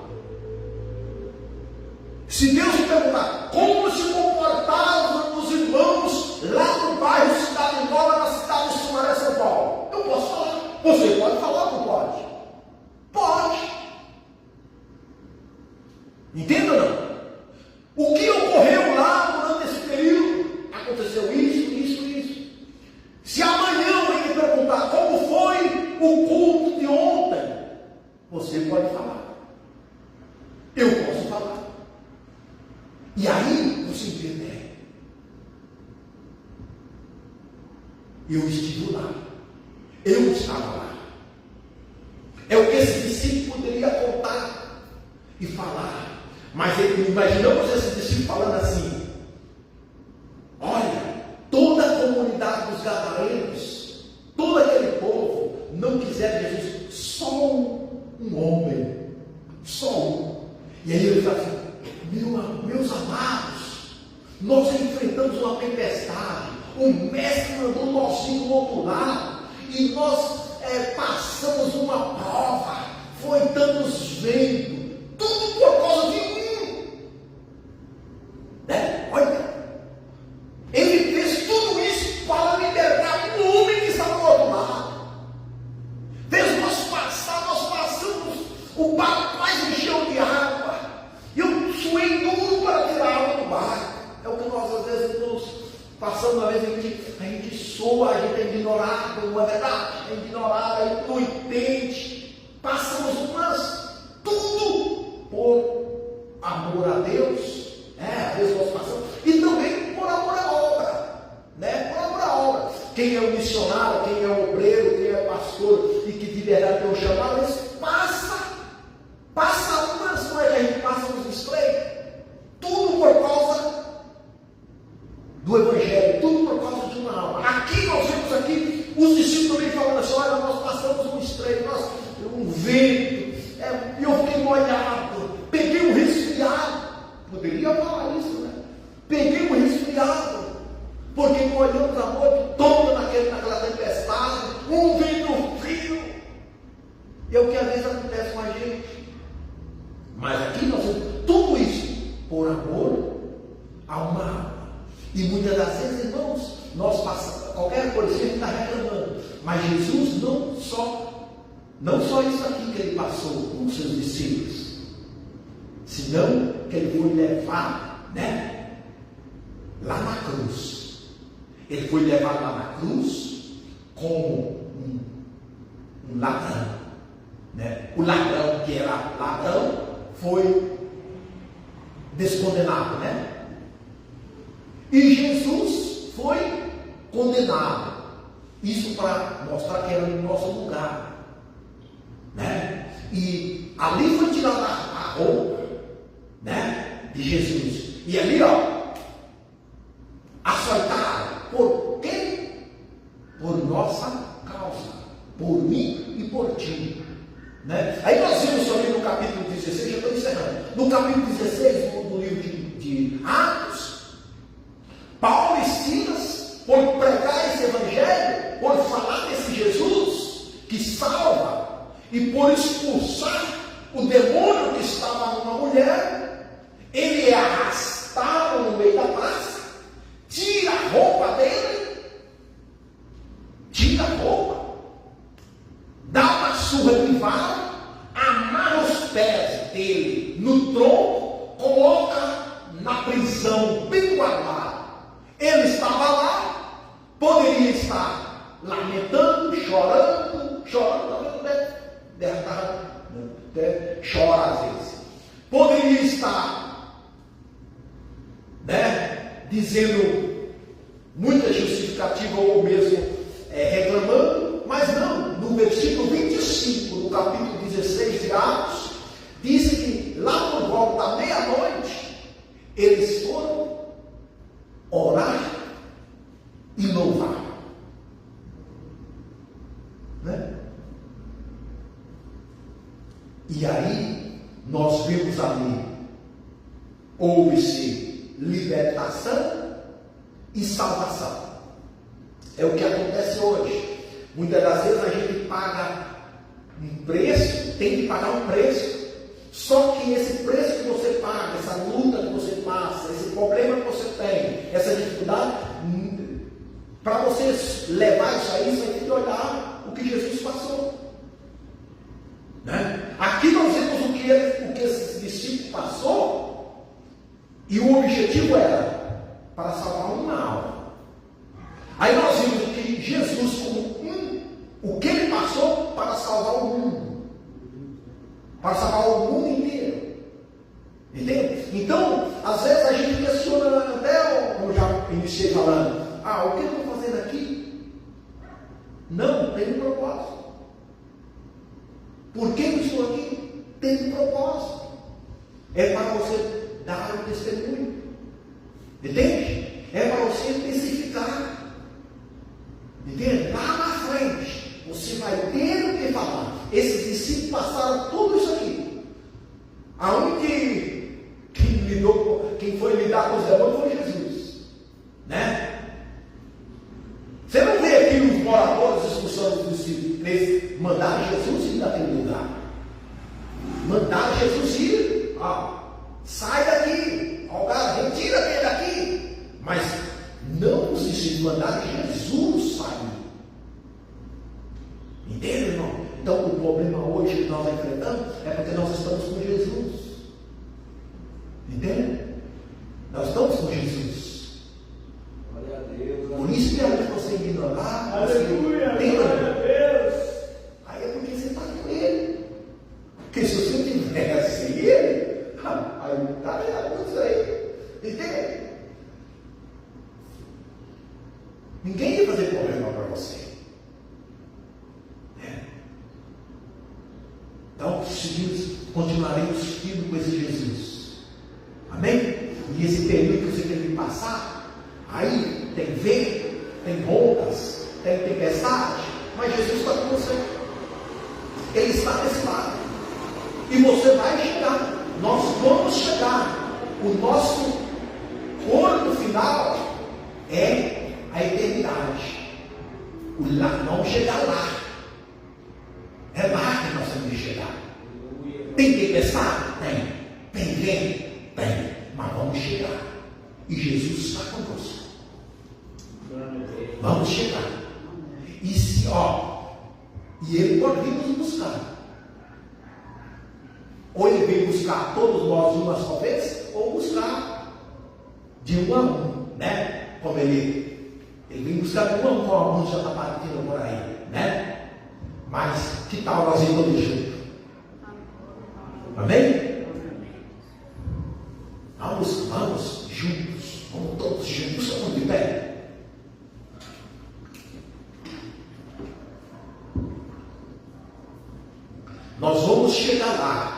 Se Deus me perguntar, como se comportaram os irmãos lá no bairro Cidade Nova, na cidade de Sumaré, São Paulo, eu posso falar. Você pode falar ou não pode? Pode. Entenda ou não? O que ocorreu lá durante esse período? Aconteceu isso. Se amanhã alguém me perguntar como foi o culto de ontem, você pode falar. Eu posso falar. E aí você entende. Eu estive lá. Eu estava lá. É o que esse discípulo poderia contar e falar. Mas imaginamos esse discípulo falando assim: olha, toda a comunidade dos gadarenos, todo aquele povo, não quiseram Jesus, só um homem, só um. E aí ele fala assim: meus amados, nós enfrentamos uma tempestade, o mestre mandou nós ir do outro lado, e nós passamos uma prova, foi tantos ventos, tudo por causa de mim. Né? Olha, ele fez tudo isso para libertar um homem que estava do outro lado. Fez nós passamos, o barco quase encheu de água. Eu suei duro para tirar a água do barco. É o que nós às vezes nos passamos, às vezes a gente pessoa, a gente é ignorado, não é verdade? É ignorado, é incoerente. Passamos tudo por amor a Deus. Às vezes nós passamos. E também por amor à obra. Por amor à obra. Quem é o missionário, quem é o obreiro, quem é pastor e que de verdade tem um chamado, eles passa umas, não é que a gente passa nos displays. Tudo por causa do Evangelho, tudo por causa de uma alma. Aqui nós vemos os discípulos também falando assim: olha, nós passamos um estreito, um vento, e eu fiquei molhado, peguei um resfriado. Poderia falar isso, né? Peguei um resfriado, porque molhamos a noite toda naquela tempestade, um vento frio. É o que às vezes acontece com a gente. Mas aqui nós vemos tudo isso por amor a uma alma. E muitas das vezes, irmãos, nós passamos, qualquer coisa a gente está reclamando. Mas Jesus não só isso aqui que ele passou com os seus discípulos, senão que ele foi levar, lá na cruz. Ele foi levado lá na cruz como um ladrão. O ladrão que era ladrão foi descondenado, E Jesus foi condenado. Isso para mostrar que era no nosso lugar, E ali foi tirada a roupa, de Jesus. E ali, açoitaram. Por quê? Por nossa causa, por mim e por ti. Aí nós vimos também no capítulo 16, já estou encerrando. No capítulo 16 do livro de Atos, Paulo e Silas, por pregar esse evangelho, por falar desse Jesus que salva, e por expulsar o demônio que estava numa mulher, ele é arrastado no meio da praça, tira a roupa dele, dá uma surra de vara, amarra os pés dele no tronco, coloca na prisão bem guardado. Ele estava lá, poderia estar lamentando, chorando, chora às vezes. Poderia estar, dizendo muita justificativa ou mesmo reclamando, mas não. No versículo 25, no capítulo 16 de Atos, diz que lá por volta da meia-noite, eles foram orar e louvar. E aí, nós vimos ali, houve-se libertação e salvação. É o que acontece hoje. Muitas das vezes a gente paga um preço, tem que pagar um preço. Só que esse preço que você paga, essa luta que você passa, esse problema que você tem, essa dificuldade, para você levar isso aí, você tem que olhar o que Jesus passou. Aqui nós vemos o que esse discípulo passou, e o objetivo era para salvar uma alma. Aí nós vimos que Jesus, o que ele passou para salvar o mundo, para salvar o mundo inteiro. Entende? Então, às vezes a gente questiona, até como já iniciei falando, o que eu estou fazendo aqui? Não, tem um propósito. Por que eu estou aqui? Tem um propósito. É para você dar um testemunho. Entende? É para você testificar. Entende? Lá na frente, você vai ter o que falar. Esses discípulos passaram tudo isso aqui. Aonde quem foi lidar com os demônios foi Jesus. Você não vê aqui os moradores expulsando os discípulos. Eles mandaram Jesus ir daquele lugar. Mandaram Jesus ir. Sai daqui. Retira aquele daqui. Mas não os discípulos mandaram Jesus sair. Entende, irmão? Então o problema hoje que nós enfrentamos é porque nós estamos com Jesus. Entende? Nós estamos com Jesus. Glória a Deus. Por isso que a gente você ignorante. para lá. Aleluia, glória a Deus. Aí é porque você está com ele. Porque se você tivesse ele, aí está errado isso aí. Entende? Ninguém ia fazer problema para você. Então, continuaremos firmes com esse Jesus. Amém? E esse período que você tem que passar, aí tem vento, tem ondas, tem tempestade, mas Jesus está com você. Ele está desse lado. E você vai chegar. Nós vamos chegar. O nosso corpo final é a eternidade. Vamos chegar lá. É lá que nós temos que chegar. Tem tempestade? Tem. Tem vento? Tem. Mas vamos chegar. E Jesus está conosco. Vamos chegar. E Ele pode vir nos buscar. Ou Ele vem buscar todos nós de uma só vez, ou buscar de um a um, né? Como Ele vem buscar de um a um, como a música já está partindo por aí, né? Mas que tal nós ir todos juntos? Amém? Vamos juntos. Vamos todos juntos. Vamos de pé. Nós vamos chegar lá.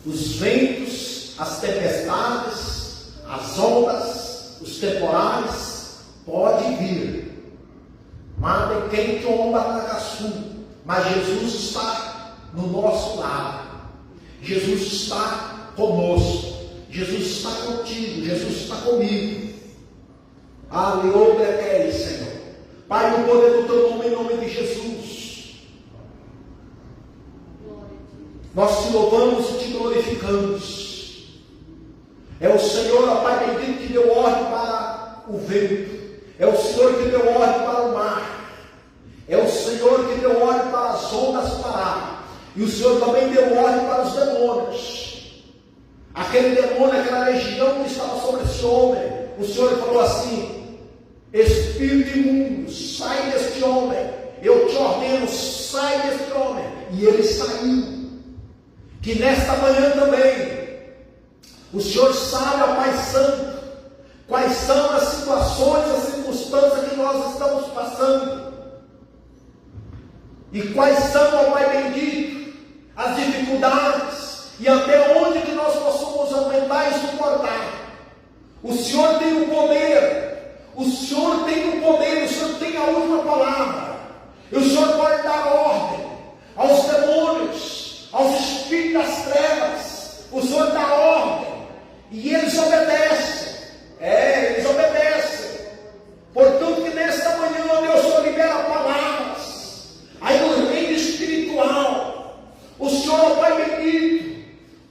Os ventos, as tempestades, as ondas, os temporais podem vir. Manda quem tomba na caçu. Mas Jesus está no nosso lado. Jesus está conosco. Jesus está contigo. Jesus está comigo. Aleluia, Senhor. Pai, no poder do teu nome, em nome de Jesus. Nós te louvamos e te glorificamos. É o Senhor, ó Pai bendito, que deu ordem para o vento. É o Senhor que deu ordem para o mar. É o Senhor que deu ordem para as ondas parar. E o Senhor também deu ordem para os demônios. Aquele demônio, aquela legião que estava sobre esse homem. O Senhor falou assim: espírito imundo, sai deste homem. Eu te ordeno, sai deste homem. E ele saiu. Que nesta manhã também, o Senhor sabe, ó Pai Santo, quais são as situações, as circunstâncias que nós estamos passando. E quais são, ó Pai bendito, as dificuldades, e até onde que nós possamos aumentar e suportar. O Senhor tem o poder, o Senhor tem o poder, o Senhor tem a última palavra. E o Senhor pode dar ordem aos demônios, aos espíritos das trevas. O Senhor dá ordem, e eles obedecem. Eles obedecem. Portanto, que nesta manhã, Deus, o Senhor libera palavras. Aí no reino espiritual, o Senhor, Pai bendito,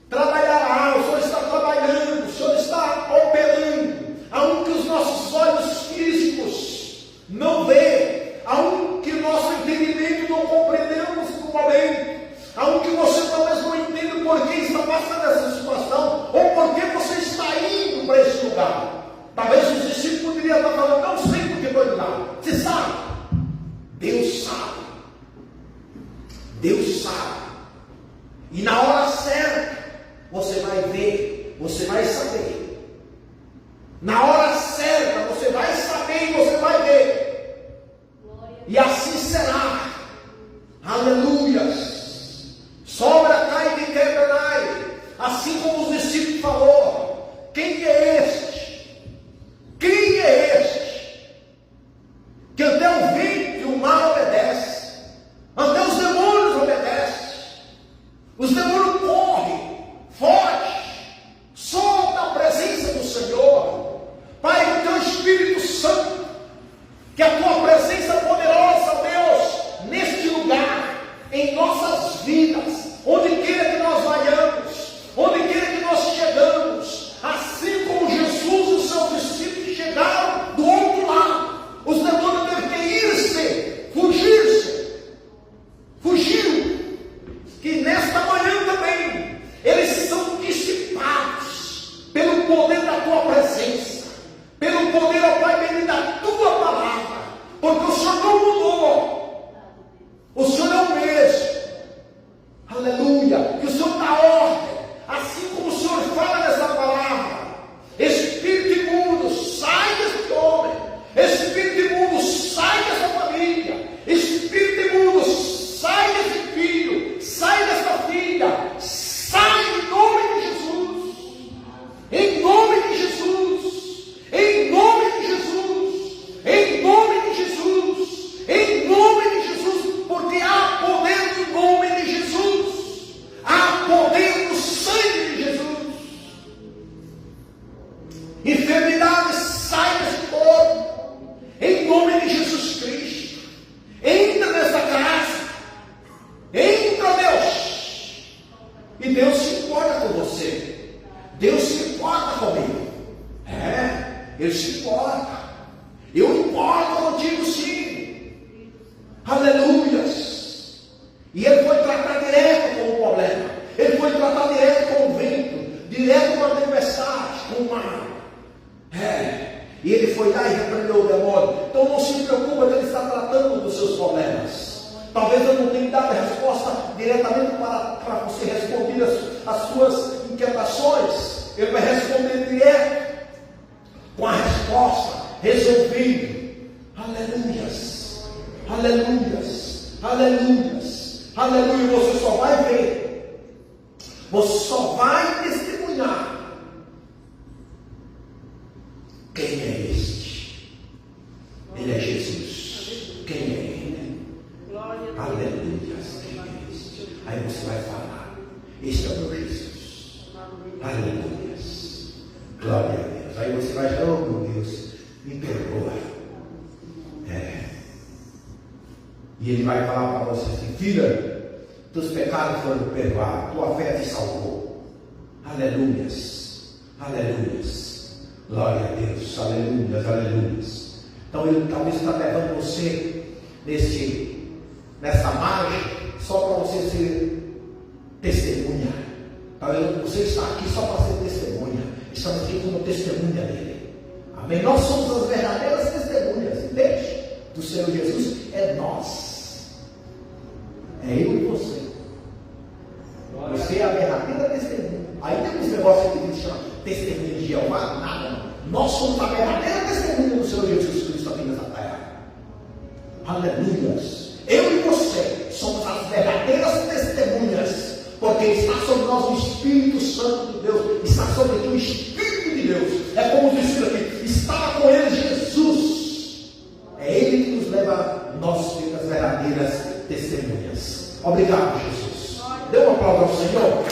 trabalhará. O Senhor está trabalhando, o Senhor está operando. Aonde os nossos olhos físicos não veem, aonde o nosso entendimento não compreendemos no momento, aonde você talvez não entenda por que está passando essa situação, ou por que você está indo para esse lugar. Talvez os discípulos poderiam estar falando: não sei por que estou indo lá. Você sabe? Deus sabe. Deus sabe. E na hora certa, você vai ver, você vai saber. Na hora certa, você vai saber e você vai ver. E assim será. Aleluia. Sobra, cai e quebrai. Assim como os discípulos falou: quem é este? Quem é este? Que até o vento e o mar obedecem. Até os demônios obedecem. Os demônios correm, fogem, solta a presença do Senhor. Pai, o teu Espírito Santo, que a tua presença poderosa porque o Senhor não mudou. O Senhor é o mesmo. Aleluia. Que o Senhor dá ordem, assim como o Senhor fala nessa palavra. Espírito imundo, sai desse homem. Espírito imundo, sai dessa família. Espírito imundo, sai desse filho, sai dessa filha. Sai em nome de Jesus. Em nome de Jesus. Em nome de Jesus. Em nome de Jesus. Em nome de Jesus. Porque há poder no nome de Jesus. Há poder no sangue de Jesus. Enfermidade, sai desse corpo. Em nome de Jesus Cristo. Entra nessa casa. Entra, Deus. E Deus se importa com você. Deus se importa comigo. Ele se importa. Eu importo contigo, sim. Aleluias. E ele foi tratar direto com o problema. Ele foi tratar direto com o vento, direto com a tempestade, com o mar. E ele foi lá e repreendeu o demônio. Então não se preocupe, ele está tratando dos seus problemas. Talvez eu não tenha dado a resposta diretamente para você responder as suas inquietações. Ele vai responder direto, com a resposta, resolvendo. Aleluias, aleluias, aleluias, aleluia. Você só vai ver, você só vai testemunhar. Quem é este? Ele é Jesus. Quem é ele? Aleluia. Quem é este? Aí você vai falar: este é o meu Jesus. Aleluia. Glória a Deus. Aí você vai falar: oh meu Deus, me perdoa. E ele vai falar para você assim: filha, teus pecados foram perdoados, tua fé te salvou. Aleluias. Aleluias. Glória a Deus, aleluias, aleluias. Então ele talvez está levando você nessa margem só para você ser testemunha. Talvez você está aqui só para ser testemunha. Estamos aqui como testemunha dele. Amém? Nós somos as verdadeiras testemunhas, entende? Do Senhor Jesus é nós. É eu e você. Você é a verdadeira testemunha. Aí tem uns negócios aqui que chama testemunha de Jeová, nada não. Nós somos a verdadeira testemunha do Senhor Jesus Cristo aqui nessa terra. Aleluias. Eu e você somos as verdadeiras testemunhas, porque está sobre nós o Espírito Santo de Deus, está sobre ti o Espírito de Deus. É como diz aqui: estava com ele Jesus. É ele que nos leva a nós ser as verdadeiras testemunhas. Obrigado, Jesus. Dê uma palavra ao Senhor.